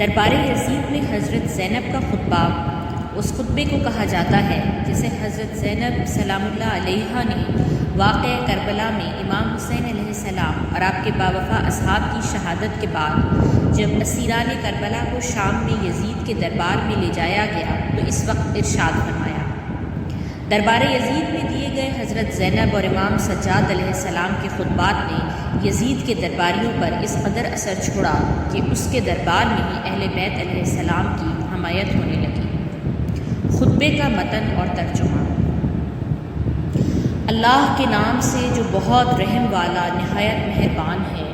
دربار یزید میں حضرت زینب کا خطبہ اس خطبے کو کہا جاتا ہے جسے حضرت زینب سلام اللہ علیہا نے واقعہ کربلا میں امام حسین علیہ السلام اور آپ کے باوفا اصحاب کی شہادت کے بعد جب اسیران کربلا کو شام میں یزید کے دربار میں لے جایا گیا تو اس وقت ارشاد فرمایا، دربار یزید میں دیے گئے حضرت زینب اور امام سجاد علیہ السلام کے خطبات نے یزید کے درباریوں پر اس قدر اثر چھوڑا کہ اس کے دربار میں ہی اہل بیت علیہ السلام کی حمایت ہونے لگی۔ خطبے کا متن اور ترجمہ۔ اللہ کے نام سے جو بہت رحم والا نہایت مہربان ہے۔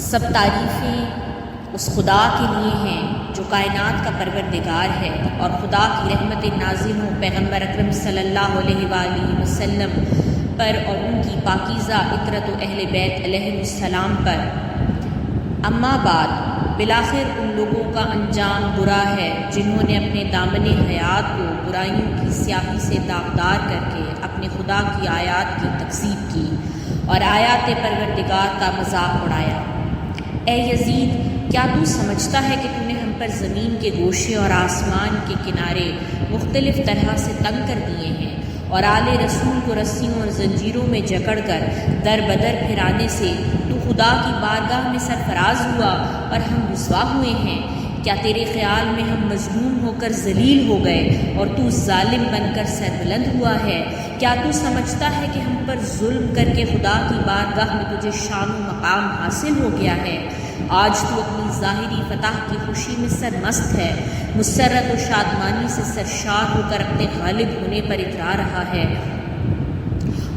سب تعریفیں اس خدا کے لیے ہیں جو کائنات کا پروردگار ہے، اور خدا کی رحمت نازل ہوں پیغمبر اکرم صلی اللہ علیہ وآلہ وسلم پر اور ان کی پاکیزہ عطرت و اہل بیت علیہ السلام پر۔ اما بعد، بالآخر ان لوگوں کا انجام برا ہے جنہوں نے اپنے دامن حیات کو برائیوں کی سیاہی سے داغدار کر کے اپنے خدا کی آیات کی تکذیب کی اور آیات پروردگار کا مذاق اڑایا۔ اے یزید، کیا تو سمجھتا ہے کہ تو نے ہم پر زمین کے گوشے اور آسمان کے کنارے مختلف طرح سے تنگ کر دیے ہیں، اور آل رسول کو رسیوں اور زنجیروں میں جکڑ کر در بدر پھرانے سے تو خدا کی بارگاہ میں سرفراز ہوا اور ہم رسوا ہوئے ہیں؟ کیا تیرے خیال میں ہم مظلوم ہو کر ذلیل ہو گئے اور تو ظالم بن کر سربلند ہوا ہے؟ کیا تو سمجھتا ہے کہ ہم پر ظلم کر کے خدا کی بارگاہ میں تجھے شان و مقام حاصل ہو گیا ہے؟ آج تو اپنی ظاہری فتح کی خوشی میں سرمست ہے، مسرت و شادمانی سے سرشار ہو کر اپنے غالب ہونے پر اترا رہا ہے،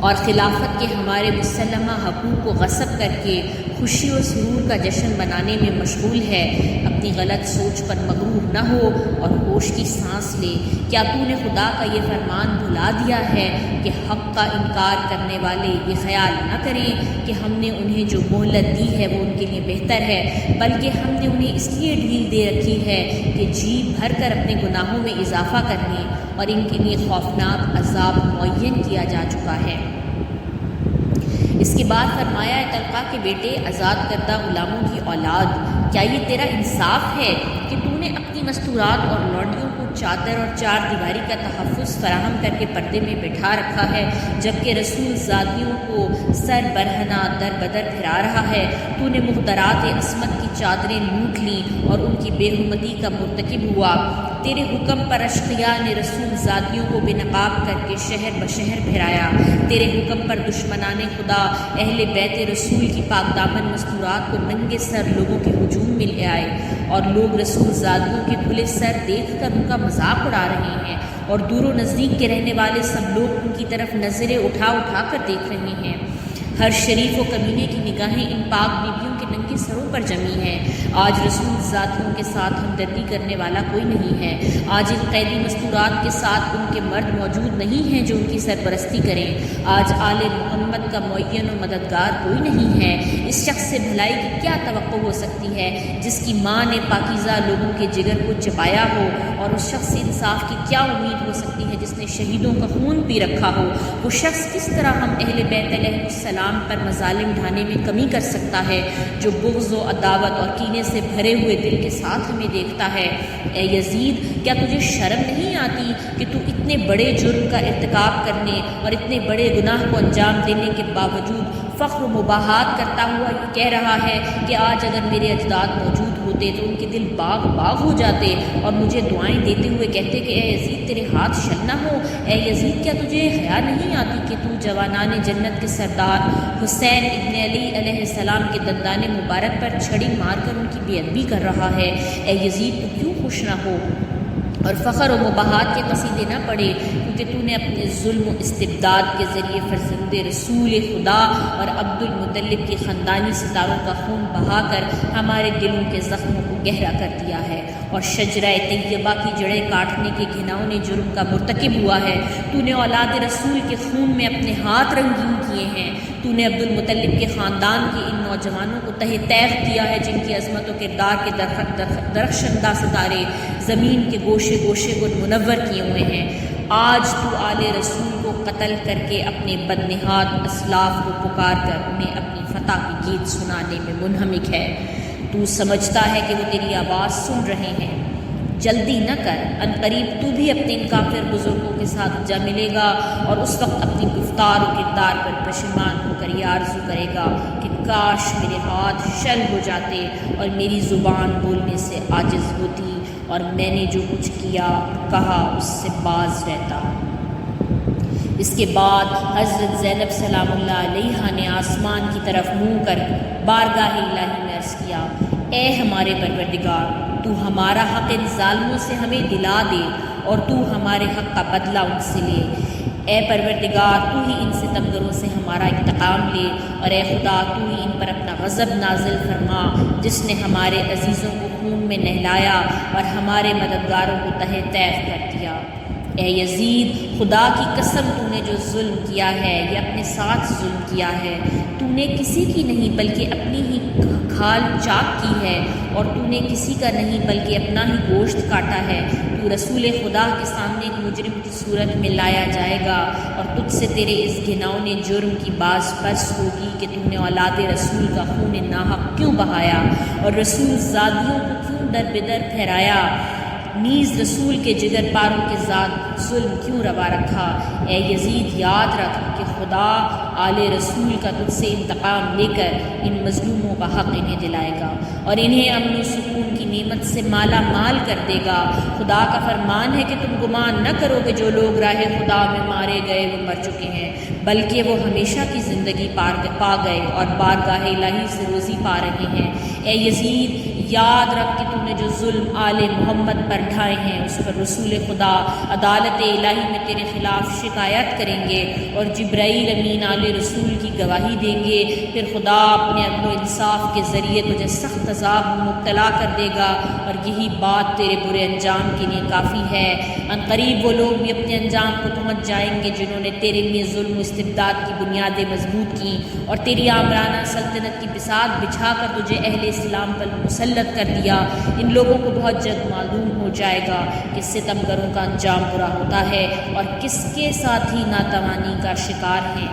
اور خلافت کے ہمارے مسلمہ حقوق کو غصب کر کے خوشی و سرور کا جشن بنانے میں مشغول ہے۔ اپنی غلط سوچ پر مغرور نہ ہو اور ہوش کی سانس لے۔ کیا تو نے خدا کا یہ فرمان بھلا دیا ہے کہ حق کا انکار کرنے والے یہ خیال نہ کریں کہ ہم نے انہیں جو مہلت دی ہے وہ ان کے لیے بہتر ہے، بلکہ ہم نے انہیں اس لیے ڈھیل دے رکھی ہے کہ جی بھر کر اپنے گناہوں میں اضافہ کرنے، اور ان کے لیے خوفناک عذاب معین کیا جا چکا ہے۔ اس کے بعد فرمایا، اے طلقہ کے بیٹے، آزاد کردہ غلاموں کی اولاد، کیا یہ تیرا انصاف ہے کہ تو نے اپنی مستورات اور لونڈیوں کو چادر اور چار دیواری کا تحفظ فراہم کر کے پردے میں بٹھا رکھا ہے، جبکہ رسول زادیوں کو سر برہنہ در بدر پھرا رہا ہے؟ تو نے مخدرات عصمت کی چادریں لوٹ لیں اور ان کی بے حرمتی کا مرتکب ہوا۔ تیرے حکم پر اشقیاء نے رسول زادیوں کو بے نقاب کر کے شہر بشہر پھرایا۔ تیرے حکم پر دشمنان خدا اہل بیت رسول کی پاک دامن مستورات کو ننگے سر لوگوں کے ہجوم میں لے آئے، اور لوگ رسول زادیوں کے کھلے سر دیکھ کر ان کا مذاق اڑا رہے ہیں، اور دور و نزدیک کے رہنے والے سب لوگ ان کی طرف نظریں اٹھا اٹھا کر دیکھ رہے ہیں۔ ہر شریف و کمینے کی نگاہیں ان پاک بیبیوں کے ننگے سروں پر جمی ہیں۔ آج رسول ذاتیوں کے ساتھ ہمدردی کرنے والا کوئی نہیں ہے۔ آج ان قیدی مستورات کے ساتھ ان کے مرد موجود نہیں ہیں جو ان کی سرپرستی کریں۔ آج آل محمد کا معین و مددگار کوئی نہیں ہے۔ اس شخص سے بھلائی کی کیا توقع ہو سکتی ہے جس کی ماں نے پاکیزہ لوگوں کے جگر کو چپایا ہو، اور اس شخص سے انصاف کی کیا امید ہو سکتی ہے جس نے شہیدوں کا خون پی رکھا ہو؟ وہ شخص کس طرح ہم اہل بیت علیہ السلام پر مظالم ڈھانے میں کمی کر سکتا ہے جو بغض و عداوت اور کینے سے بھرے ہوئے دل کے ساتھ ہمیں دیکھتا ہے؟ اے یزید، کیا تجھے شرم نہیں آتی کہ تو اتنے بڑے جرم کا ارتکاب کرنے اور اتنے بڑے گناہ کو انجام دینے کے باوجود فخر و مباحات کرتا ہوا یہ کہہ رہا ہے کہ آج اگر میرے اجداد موجود ہوتے تو ان کے دل باغ باغ ہو جاتے، اور مجھے دعائیں دیتے ہوئے کہتے کہ اے یزید تیرے ہاتھ شل نہ ہو؟ اے یزید، کیا تجھے حیا نہیں آتی کہ تو جوانان جنت کے سردار حسین ابن علی علیہ السلام کے دندان مبارک پر چھڑی مار کر ان کی بے ادبی کر رہا ہے؟ اے یزید، تو کیوں خوش نہ ہو اور فخر و مباحات کے قصیدے نہ پڑھے، کیونکہ تو نے اپنے ظلم و استبداد کے ذریعے فرزند رسول خدا اور عبد المطلب کی خاندانی ستاروں کا خون بہا کر ہمارے دلوں کے زخموں کو گہرا کر دیا ہے، اور شجرہ طیبہ کی جڑیں کاٹنے کے گھناؤنے جرم کا مرتکب ہوا ہے۔ تو نے اولاد رسول کے خون میں اپنے ہاتھ رنگین کیے ہیں۔ تو نے عبد المطلب کے خاندان کے ان نوجوانوں کو تہ تیغ کیا ہے جن کی عظمت و کردار کے درخشندہ ستارے زمین کے گوشے گوشے کو منور کیے ہوئے ہیں۔ آج تو آل رسول کو قتل کر کے اپنے بدنہاد اسلاف کو پکار کر انہیں اپنی فتح کی گیت سنانے میں منہمک ہے۔ تو سمجھتا ہے کہ وہ تیری آواز سن رہے ہیں۔ جلدی نہ کر، عنقریب تو بھی اپنے ان کافر بزرگوں کے ساتھ جا ملے گا، اور اس وقت اپنی گفتار و کردار پر پشیمان ہو کر یہ آرزو کرے گا کہ کاش میرے ہاتھ شل ہو جاتے اور میری زبان بولنے سے عاجز ہوتی، اور میں نے جو کچھ کیا کہا اس سے باز رہتا۔ اس کے بعد حضرت زینب سلام اللہ علیہا نے آسمان کی طرف منہ کر بارگاہ الہی میں عرض کیا، اے ہمارے پروردگار، تو ہمارا حق ان ظالموں سے ہمیں دلا دے اور تو ہمارے حق کا بدلہ ان سے لے۔ اے پروردگار، تو ہی ان ستمگروں سے ہمارا انتقام لے، اور اے خدا تو ہی ان پر اپنا غضب نازل فرما، جس نے ہمارے عزیزوں کو خون میں نہلایا اور ہمارے مددگاروں کو تہہ تیغ کر دیا۔ اے یزید، خدا کی قسم تو نے جو ظلم کیا ہے یہ اپنے ساتھ ظلم کیا ہے، تو نے کسی کی نہیں بلکہ اپنی ہی کھال چاک کی ہے، اور تو نے کسی کا نہیں بلکہ اپنا ہی گوشت کاٹا ہے۔ تو رسول خدا کے سامنے ایک مجرم کی صورت میں لایا جائے گا، اور تجھ سے تیرے اس گھناؤنے جرم کی باز پرس ہوگی کہ تو نے اولاد رسول کا خون ناحق کیوں بہایا، اور رسول زادیوں کو کیوں در بدر پھیرایا، نیز رسول کے جگر پاروں کے ذات ظلم کیوں روا رکھا۔ اے یزید، یاد رکھ کہ خدا آل رسول کا تجھ سے انتقام لے کر ان مظلوموں کا حق انہیں دلائے گا، اور انہیں امن و سکون کی نعمت سے مالا مال کر دے گا۔ خدا کا فرمان ہے کہ تم گمان نہ کرو کہ جو لوگ راہ خدا میں مارے گئے وہ مر چکے ہیں، بلکہ وہ ہمیشہ کی زندگی پا گئے اور بارگاہ الہی سے روزی پا رہے ہیں۔ اے یزید، یاد رکھ کہ تو نے جو ظلم آل محمد پر ڈھائے ہیں اس پر رسول خدا عدالت الہی میں تیرے خلاف شکایت کریں گے، اور جبرائیل امین آل رسول کی گواہی دیں گے۔ پھر خدا اپنے عدل و انصاف کے ذریعے تجھے سخت عذاب میں مبتلا کر دے گا، اور یہی بات تیرے برے انجام کے لیے کافی ہے۔ عنقریب وہ لوگ بھی اپنے انجام کو پہنچ جائیں گے جنہوں نے تیرے لیے ظلم و استبداد کی بنیادیں مضبوط کی، اور تیری آمرانہ سلطنت کی بساط بچھا کر تجھے اہل اسلام پر مسلط کر دیا۔ ان لوگوں کو بہت جلد معلوم ہو جائے گا کہ ستمگروں کا انجام برا ہوتا ہے اور کس کے ساتھی ناتوانی کا شکار ہیں۔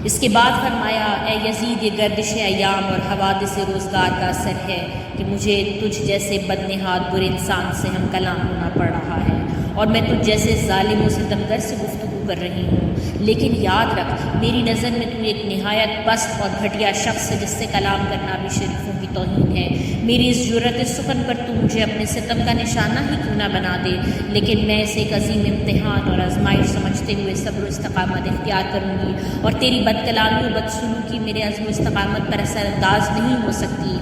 اس کے بعد فرمایا، اے یزید، یہ گردش ایام اور حوادث روزگار کا اثر ہے کہ مجھے تجھ جیسے بدنہاد برے انسان سے ہم کلام ہونا پڑ رہا ہے، اور میں تجھ جیسے ظالم و ستمگر سے گفتگو کر رہی ہوں، لیکن یاد رکھ میری نظر میں تو ایک نہایت پست اور گھٹیا شخص ہے جس سے کلام کرنا بھی شریفوں کی توہین ہے۔ میری اس جرأت سخن پر تو مجھے اپنے ستم کا نشانہ ہی کیوں نہ بنا دے، لیکن میں اسے ایک عظیم امتحان اور آزمائش سمجھتے ہوئے صبر و استقامت اختیار کروں گی، اور تیری بد کلامی و بد سلوکی میرے عزم و استقامت پر اثر انداز نہیں ہو سکتی۔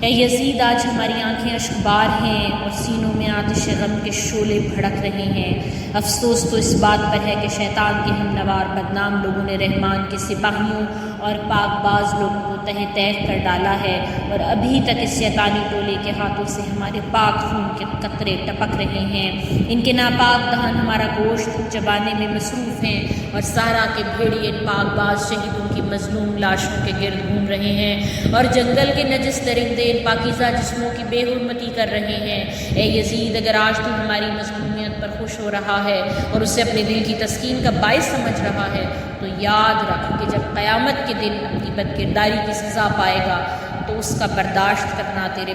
اے یزید، آج ہماری آنکھیں اشکبار ہیں اور سینوں میں آتش غم کے شعلے بھڑک رہے ہیں۔ افسوس تو اس بات پر ہے کہ شیطان کے ہمنوار بدنام لوگوں نے رحمان کے سپاہیوں اور پاک باز لوگوں کو تہہ تیغ کر ڈالا ہے، اور ابھی تک اس شیطانی ٹولے کے ہاتھوں سے ہمارے پاک خون کے قطرے ٹپک رہے ہیں۔ ان کے ناپاک دہن ہمارا گوشت چبانے میں مصروف ہیں، اور سارا کے بھیڑیے ان پاک باز شہیدوں کی مظلوم لاشوں کے گرد گھوم رہے ہیں، اور جنگل کے نجس درندے ان پاکیزہ جسموں کی بے حرمتی کر رہے ہیں۔ اے یزید، اگر آج تو ہماری مظلومیت پر خوش ہو رہا ہے اور اسے اپنے دل کی تسکین کا باعث سمجھ رہا ہے، تو یاد رکھ کہ جب قیامت کے دن اپنی بدکرداری کی سزا پائے گا تو اس کا برداشت کرنا تیرے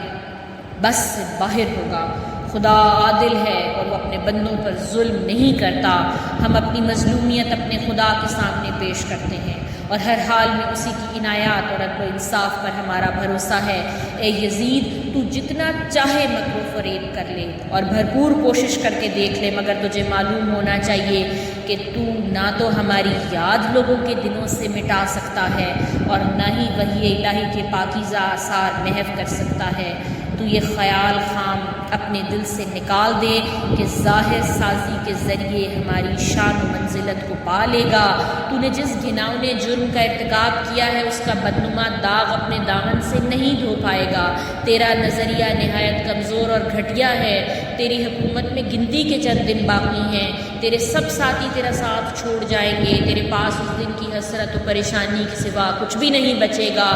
بس سے باہر ہوگا۔ خدا عادل ہے اور وہ اپنے بندوں پر ظلم نہیں کرتا۔ ہم اپنی مظلومیت اپنے خدا کے سامنے پیش کرتے ہیں، اور ہر حال میں اسی کی عنایات اور عدل و انصاف پر ہمارا بھروسہ ہے۔ اے یزید، تو جتنا چاہے مکر و فریب کر لے اور بھرپور کوشش کر کے دیکھ لے، مگر تجھے معلوم ہونا چاہیے کہ تو نہ تو ہماری یاد لوگوں کے دلوں سے مٹا سکتا ہے، اور نہ ہی وحی الہی کے پاکیزہ آثار محو کر سکتا ہے۔ تو یہ خیال خام اپنے دل سے نکال دے کہ ظاہر سازی کے ذریعے ہماری شان و منزلت کو پا لے گا۔ تو نے جس گھناؤنے جرم کا ارتکاب کیا ہے اس کا بدنما داغ اپنے دامن سے نہیں دھو پائے گا۔ تیرا نظریہ نہایت کمزور اور گھٹیا ہے۔ تیری حکومت میں گنتی کے چند دن باقی ہیں، تیرے سب ساتھی تیرا ساتھ چھوڑ جائیں گے، تیرے پاس اس دن کی حسرت و پریشانی کے سوا کچھ بھی نہیں بچے گا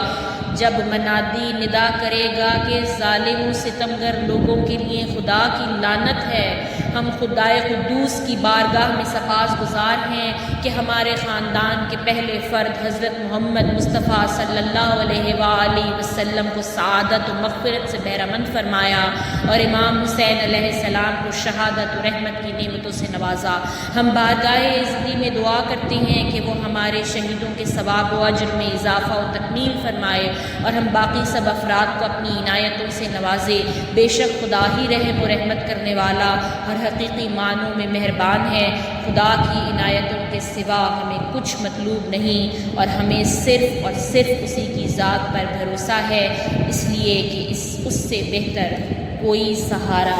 جب منادی ندا کرے گا کہ ظالم و ستمگر لوگوں کے لیے خدا کی لعنت ہے۔ ہم خدائے قدوس کی بارگاہ میں سپاس گزار ہیں کہ ہمارے خاندان کے پہلے فرد حضرت محمد مصطفیٰ صلی اللہ علیہ وآلہ وسلم کو سعادت و مغفرت سے بہرمند فرمایا اور امام حسین علیہ السلام کو شہادت و رحمت کی نعمتوں سے نوازا۔ ہم بارگاہ عزتی میں دعا کرتے ہیں کہ وہ ہمارے شہیدوں کے ثواب و اجر میں اضافہ و تکمیل فرمائے اور ہم باقی سب افراد کو اپنی عنایتوں سے نوازے۔ بے شک خدا ہی رحم و رحمت کرنے والا اور حقیقی معنوں میں مہربان ہے۔ خدا کی عنایتوں کے سوا ہمیں کچھ مطلوب نہیں اور ہمیں صرف اور صرف اسی کی ذات پر بھروسہ ہے، اس لیے کہ اس سے بہتر کوئی سہارا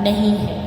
نہیں ہے۔